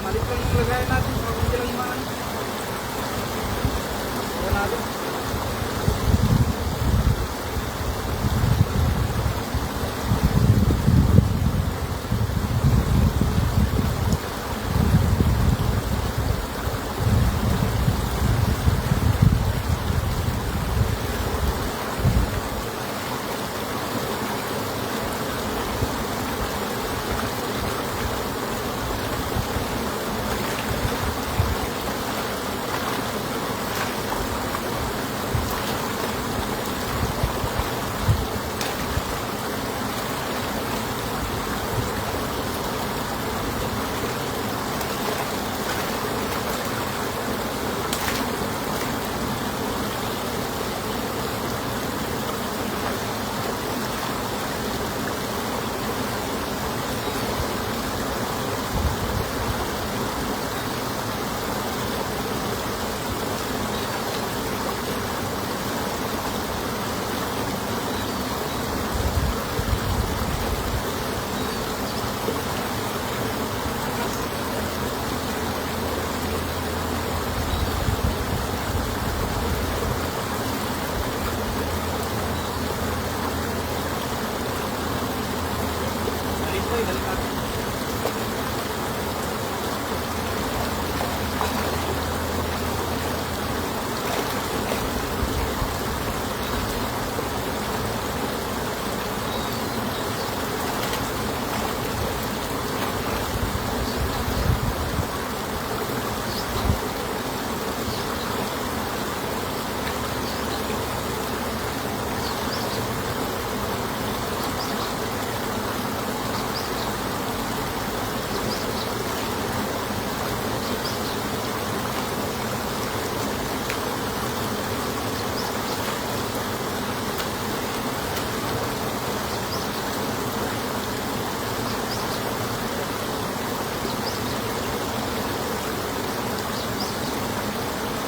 Malit lang yung lagayan natin. Para kung lang yung mga ano. Wala natin. Malit po, balik natin.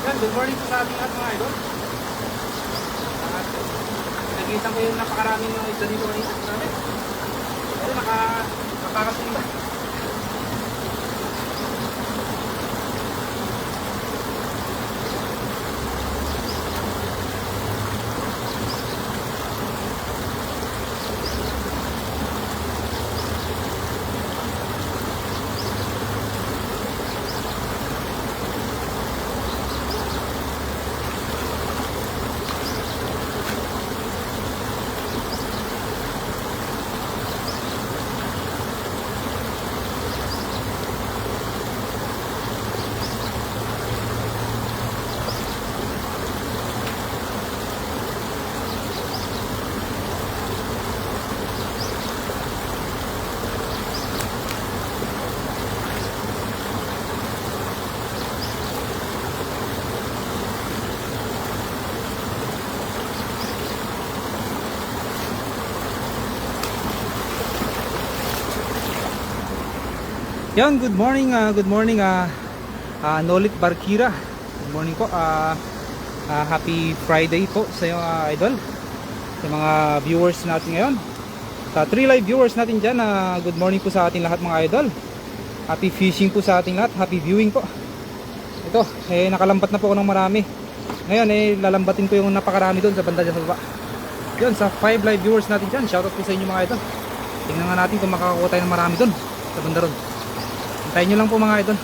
Yan, good morning po sa ating lahat mga idol. At nakikita ko yung napakaraming mga isda dito kanina. Marami. Pero nakakasimba. Yan, good morning, Nolit Barkira. Good morning po. Happy Friday po sa iyo, idol. Sa mga viewers natin ngayon. Sa 3 live viewers natin dyan, good morning po sa ating lahat mga idol. Happy fishing po sa ating lahat. Happy viewing po. Ito, nakalambat na po ako ng marami. Ngayon, lalambatin ko yung napakarami doon sa banda dyan sa baba. Yun, sa 5 live viewers natin dyan. Shoutout po sa inyo mga idol. Tingnan nga natin kung makakakuha tayo ng marami doon sa banda ron. Hintayin nyo lang po mga idol.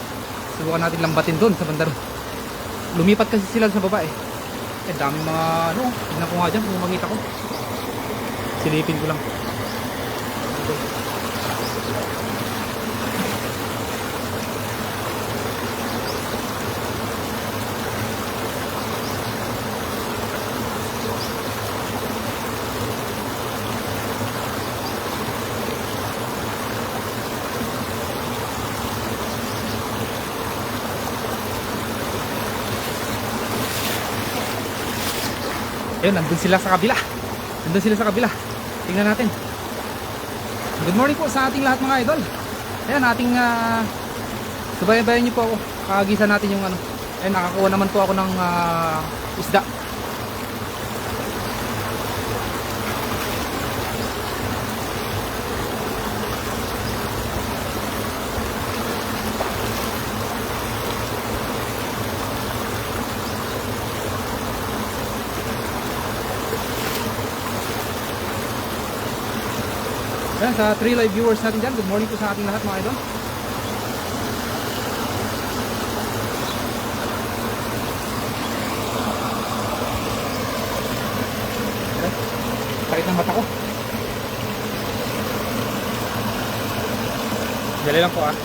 Subukan natin lambatin doon sa banda ron. Lumipat kasi sila sa baba eh. Daming mga tignan ko nga dyan kung makita ko. Silipin ko lang. Ayun, nandun sila sa kabila. Nandun sila sa kabila. Tingnan natin. Good morning po sa ating lahat mga idol. Ayan, ating subayan-bayan nyo po ako. Kagisa natin yung Ayun, nakakuha naman po ako ng isda. Yan, sa 3 live viewers natin dyan, good morning po sa ating lahat mga idol. Sakit ng mata ko. Dali lang po ano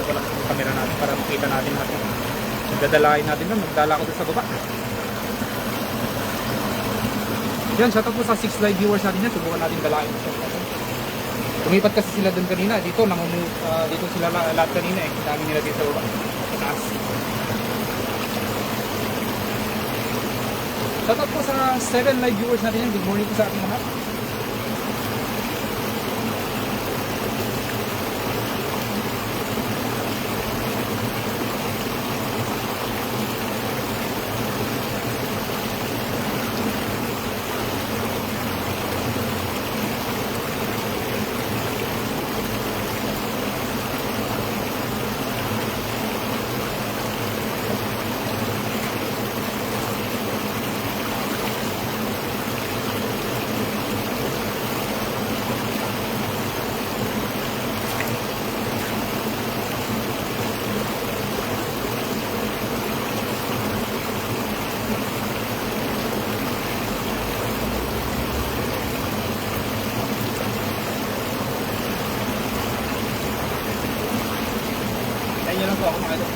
ko lang yung camera natin para makita natin natin. Magdadalain natin doon, magdala ko doon sa baba. Yan, shoutout po sa 6 live viewers natin yan. Subukan natin dalain. Lumipat kasi sila doon kanina. Dito sila lahat kanina eh. Dami nila dito sa baba. Sa taas. Shoutout po sa 7 live viewers natin yan. Good morning po sa ating lahat. Ayun lang po ako mga idol.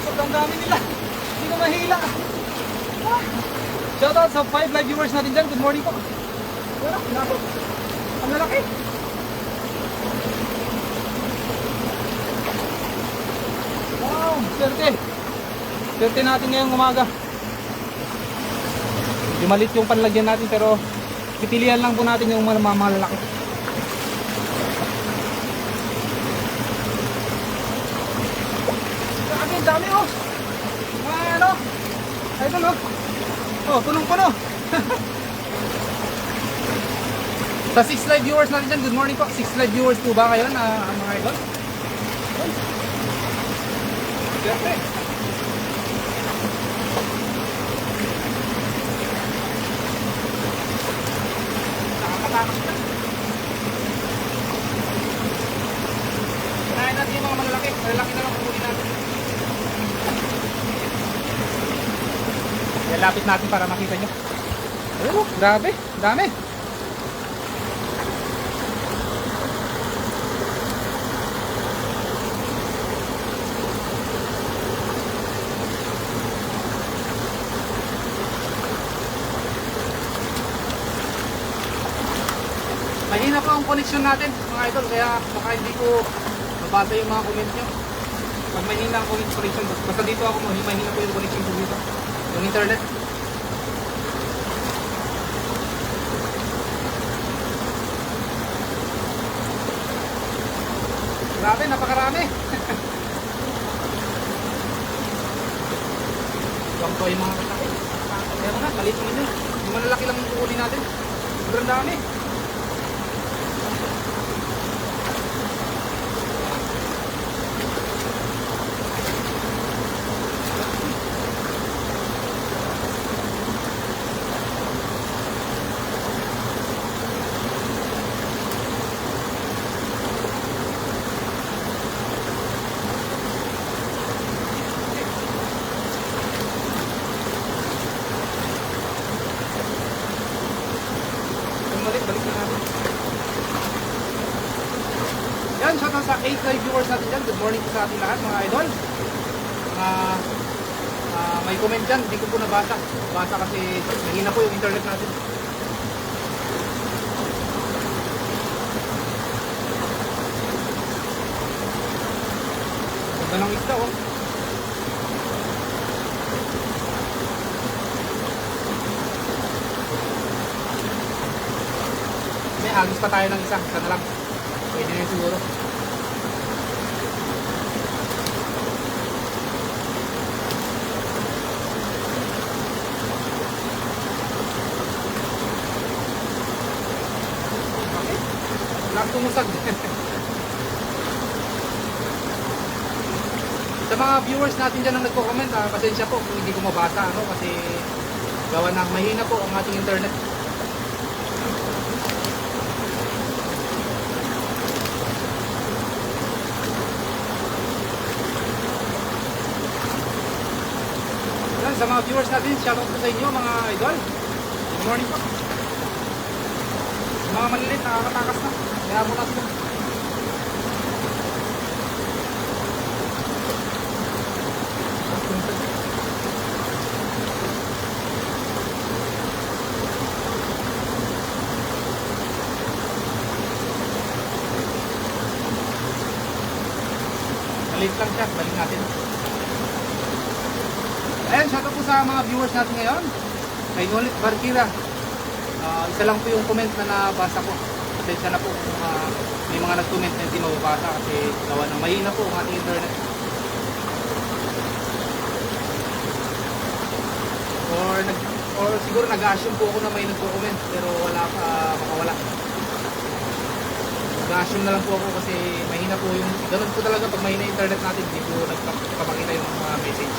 Sobrang dami nila. Hindi ko mahila. Shoutout sa 5 live viewers natin dyan. Good morning po. Wala, pinako. Ang lalaki. Wow, swerte. Swerte natin ngayong umaga. Di malit yung panlagyan natin pero pipilihan lang po natin yung malalaki. Ang dami oh. Ano? Idol oh. Oh, punong-puno. Sa 6 live viewers natin dyan, good morning po. 6 live viewers po ba kayo na mga idol? Siyempre. Nakakatakot na. Kinain natin yung mga malalaki. Malalaki na lang pupunin natin. Lapit natin para makita nyo. Oh, grabe, dami. Mahina pa ang connection natin mga idol, kaya baka hindi ko mabasa yung mga comment nyo. Pag mahina ang connection, basta dito ako mahina po yung connection ko dito. Yung internet. Grabe, napakarami. Yung to yung mga kalaki. Kaya na, kalitin nyo. Yung malalaki lang yung kukunin natin. Sobrang dami. Balik na natin. Yan, shoutout sa 8 live viewers natin dyan. Good morning po sa ating lahat mga idol. May comment dyan, hindi ko po nabasa. Basa kasi mahina po yung internet natin. Ganda ng isda oh. May hagis pa tayo ng isa na lang. Pwede na siguro. Okay. Wala tumusag. Sa mga viewers natin dyan ang nagko-comment, pasensya po kung hindi ko mabasa ano, kasi gawa ng mahina po ang ating internet. Yan, sa mga viewers natin, shoutout po sa inyo mga idol. Good morning po. Mga malilit, nakakatakas na. Kaya mo natin. Maliit lang siya, balik natin. Ayan, shoutout po sa mga viewers natin ngayon. Kay Nolit Barkira. Isa lang po yung comment na nabasa ko. Pasensya na po kung may mga nag-comment na hindi mababasa kasi gawa ng mahina po ang ating internet. Or siguro nag-assume po ako na may nagko-comment pero wala pa makawala. Nag-assume na lang po ako kasi mahina po yung ganun po talaga pag mahina internet natin, hindi po nagpapakita yung mga message.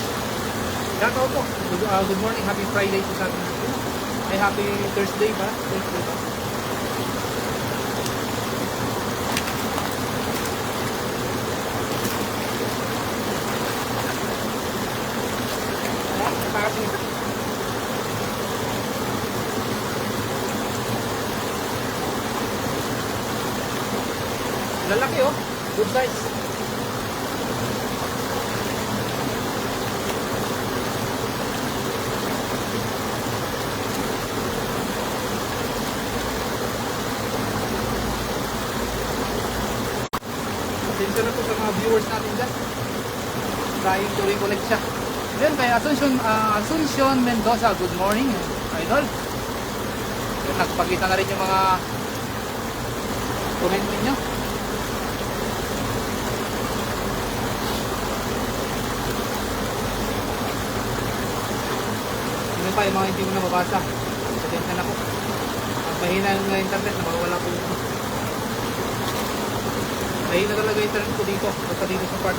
Shoutout po. Good morning, happy Friday po sa atin. Ay happy Thursday ba? Thursday ba? Lalaki oh, good size. Attention na po sa mga viewers natin dyan. Trying to reconnect siya. Then kay Asuncion Mendoza, good morning idol. Nagpakita na rin yung mga comment ninyo. Sino pa yung mga hindi mo na mabasa? Attention na po. Ang mahina ng internet na mawala po. Mahina talaga internet ko dito. Basta dito sa part.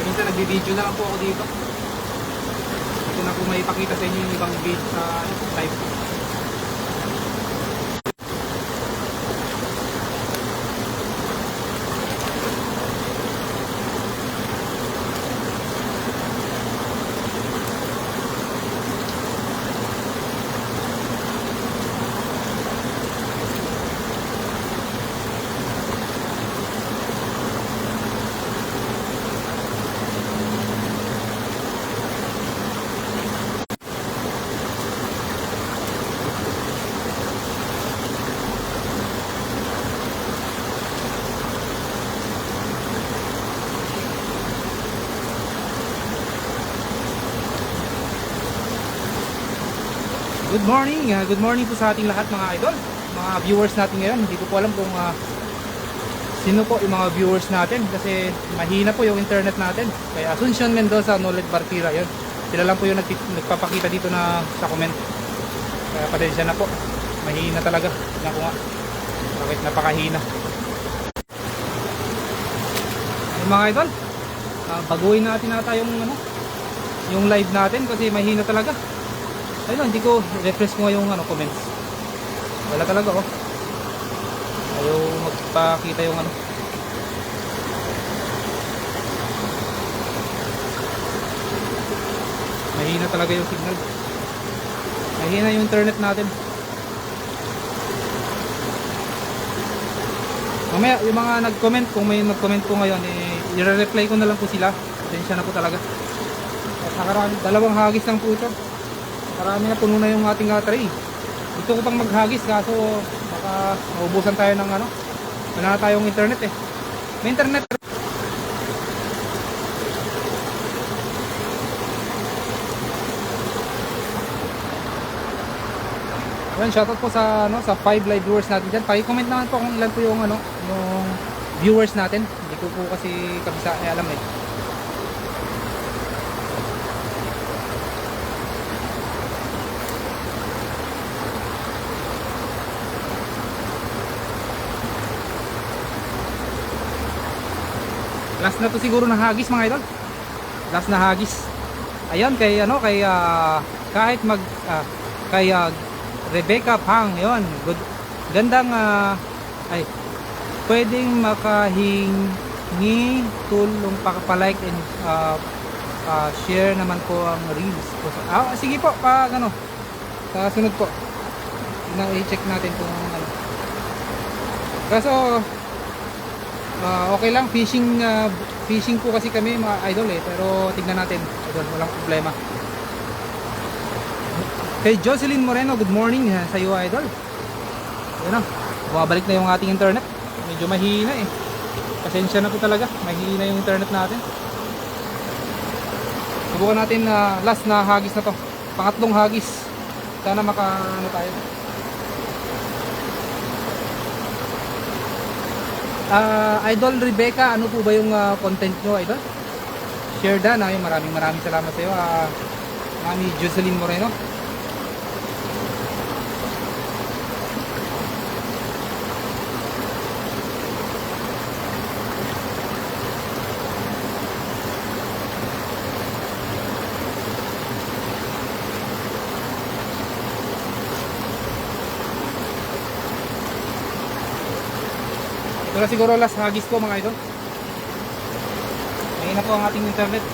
Minsan nagbi-video na lang po ako dito. Hindi ko na po may ipakita sa inyo yung ibang video sa live. Good morning po sa ating lahat mga idol, mga viewers natin ngayon. Hindi ko po alam kung sino po yung mga viewers natin kasi mahina po yung internet natin. Kaya Asuncion Mendoza, Nolet Barkira, yun. Sila lang po yung nagpapakita dito na sa comment. Kaya pasensya na po, mahina talaga. Tignan ko nga, bakit napakahina. Yung mga idol, baguhin natin nata yung live natin kasi mahina talaga. Ayun, hindi ko refresh ko yung comments. Wala talaga oh. Ayaw magpakita yung mahina talaga yung signal. Mahina yung internet natin. Mamaya yung mga nag-comment, kung may nag-comment po ngayon, i-reply ko na lang po sila. Pasensya na po talaga. At nakaraan, dalawang hagis lang po ito. Marami na, puno na yung ating tray. Gusto ko pang maghagis kaso baka maubusan tayo ng wala na tayong internet eh. May internet. Yan, shoutout po sa sa 5 live viewers natin diyan. Paki-comment naman po kung ilan po yung yung viewers natin. Hindi ko po kasi kabisa alam eh. Last na to siguro na hagis mga idol. Last na hagis. Ayun kay kahit kay Rebecca Pang, yon. Good. Gandang ay pwedeng makahingi tulong pa-like and share naman po ang reels. Sige po, sa sunod po. I-check natin kung Kaso okay lang, fishing po kasi kami mga idol pero tignan natin, idol, walang problema. Kay Jocelyn Moreno, good morning sa iyo idol. Yan bumabalik na yung ating internet. Medyo mahina pasensya na po talaga, mahina yung internet natin. Subukan natin last na hagis na to, pangatlong hagis. Sana tayo. Idol Rebecca, ano po ba yung content nyo idol? Share da na, maraming salamat sa iyo Mami Jocelyn Moreno. Ito na siguro last hagis po mga idol. Ngayon na po ang ating internet.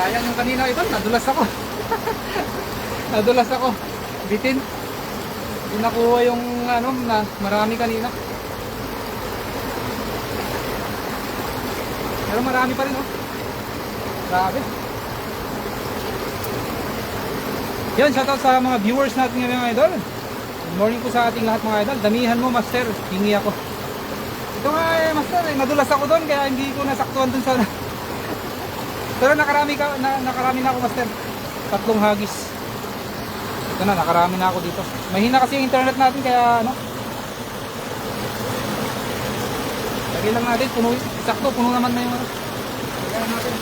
Sayang yung kanina ito, nadulas ako. Nadulas ako. Bitin. Hindi nakuha yung na marami kanina. Pero marami pa rin Grabe. Yan, shoutout sa mga viewers natin ngayon mga idol. Good morning po sa ating lahat mga idol. Damihan mo master, hingi ako. Ito nga master, nadulas ako doon kaya hindi ko nasaktuhan dun sa Pero nakarami na ako master. 3 hagis. Ito na, nakarami na ako dito. Mahina kasi yung internet natin kaya ano. Lagyan lang natin, puno, sakto, puno naman na yung ano. Lagyan natin.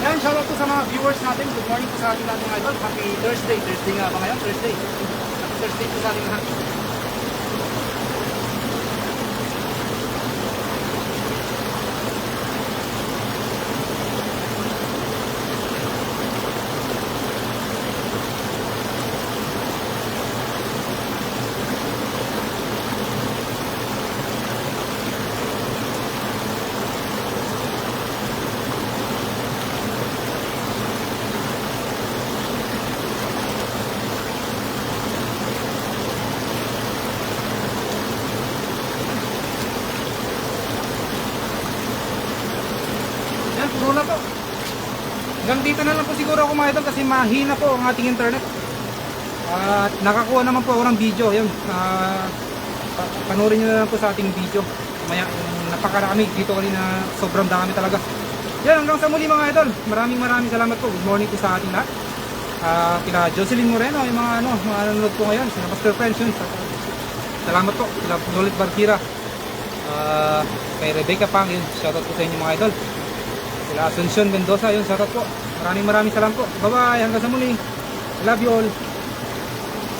Yan, shoutout po sa mga viewers natin. Good morning po sa ating lahat mga idol. Happy Thursday. Thursday nga ba ngayon? Thursday. Happy Thursday po sa ating lahat. Yan, puno na po. Hanggang dito na lang po siguro ako mga idol kasi mahina po ang ating internet. At nakakuha naman po ako ng video. Yun, panoorin nyo na lang po sa ating video. Maya, napakarami dito kanina, sobrang dami talaga. Yan, hanggang sa muli mga idol. Maraming salamat po. Good morning po sa ating lahat. Kila Jocelyn Moreno, yung mga nanonood po ngayon. Sila Master Friends yun. Salamat po. Sila Lolit Barkira. Kay Rebecca Pang yun. Shoutout po sa inyo mga idol. Sila Asuncion Mendoza yun. Shoutout po. Maraming salamat po. Bye bye. Hanggang sa muli. Love you all.